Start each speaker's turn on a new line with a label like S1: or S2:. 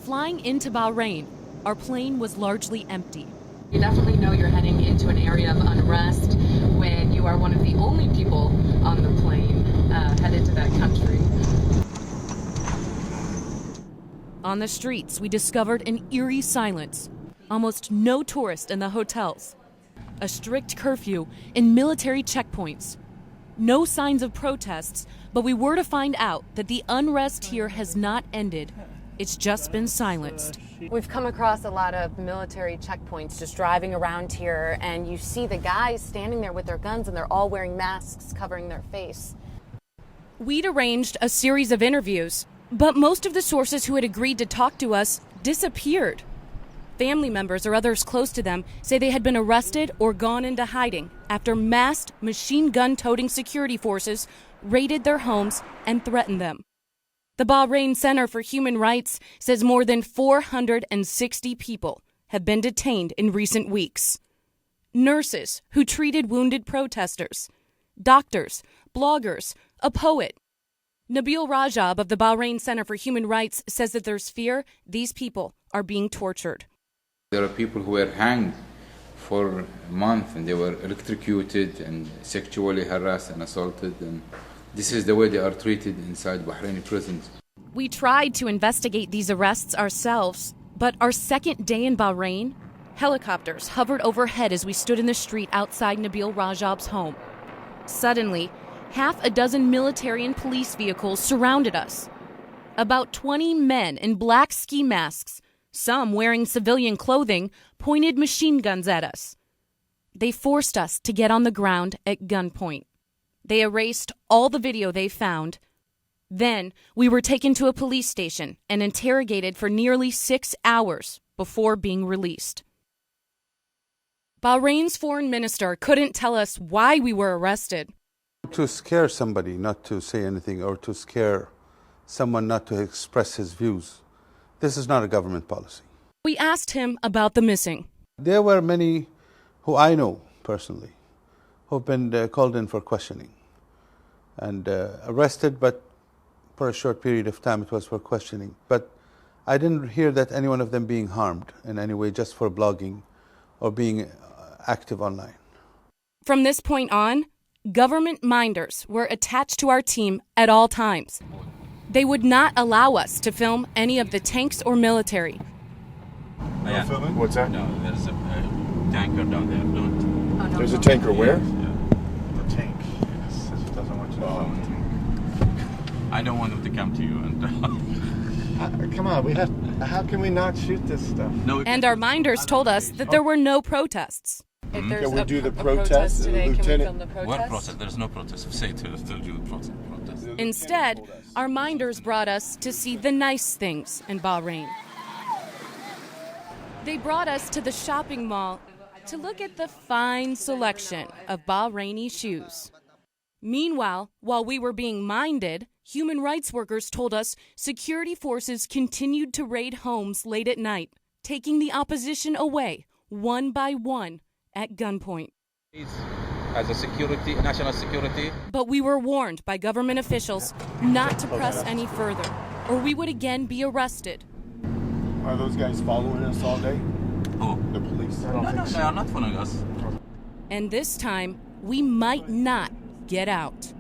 S1: Flying into Bahrain, our plane was largely empty.
S2: You definitely know you're heading into an area of unrest when you are one of the only people on the plane headed to that country.
S1: On the streets, we discovered an eerie silence. Almost no tourists in the hotels. A strict curfew and military checkpoints. No signs of protests, but we were to find out that the unrest here has not ended. It's just been silenced.
S3: We've come across a lot of military checkpoints just driving around here, and you see the guys standing there with their guns, and they're all wearing masks covering their face.
S1: We'd arranged a series of interviews, but most of the sources who had agreed to talk to us disappeared. Family members or others close to them say they had been arrested or gone into hiding after masked machine gun-toting security forces raided their homes and threatened them. The Bahrain Center for Human Rights says more than 460 people have been detained in recent weeks. Nurses who treated wounded protesters, doctors, bloggers, a poet. Nabil Rajab of the Bahrain Center for Human Rights says that there's fear these people are being tortured.
S4: There are people who were hanged for a month and they were electrocuted and sexually harassed and assaulted, and this is the way they are treated inside Bahraini prisons.
S1: We tried to investigate these arrests ourselves, but our second day in Bahrain, helicopters hovered overhead as we stood in the street outside Nabil Rajab's home. Suddenly, half a dozen military and police vehicles surrounded us. About 20 men in black ski masks, some wearing civilian clothing, pointed machine guns at us. They forced us to get on the ground at gunpoint. They erased all the video they found. Then we were taken to a police station and interrogated for nearly 6 hours before being released. Bahrain's foreign minister couldn't tell us why we were arrested.
S5: To scare somebody not to say anything, or to scare someone not to express his views. This is not a government policy.
S1: We asked him about the missing.
S5: There were many who I know personally who've been called in for questioning and arrested, but for a short period of time it was for questioning. But I didn't hear that any one of them being harmed in any way just for blogging or being active online.
S1: From this point on, government minders were attached to our team at all times. They would not allow us to film any of the tanks or military.
S6: Yeah.
S7: What's that?
S6: No, there's a tanker down there. Don't.
S7: There's a tanker where?
S6: Yeah.
S7: The tank. It doesn't want you to film the tank.
S6: I don't want them to come to you and.
S7: Come on, we have. How can we not shoot this stuff?
S6: No.
S1: And our minders told us that there were no protests.
S3: If there's
S7: Can we do the
S3: a
S7: protest,
S3: today, can we
S7: Lieutenant?
S3: film the protest?
S6: What protest? There's no protest. Say to do protest.
S1: Instead, our minders brought us to see the nice things in Bahrain. They brought us to the shopping mall to look at the fine selection of Bahraini shoes. Meanwhile, while we were being minded, human rights workers told us security forces continued to raid homes late at night, taking the opposition away one by one at gunpoint.
S6: As a security, national security.
S1: But we were warned by government officials not to press any further, or we would again be arrested.
S7: Are those guys following us all day?
S6: Oh.
S7: The police? I
S6: No,
S7: don't think
S6: they
S7: so.
S6: are not following us.
S1: And this time, we might not get out.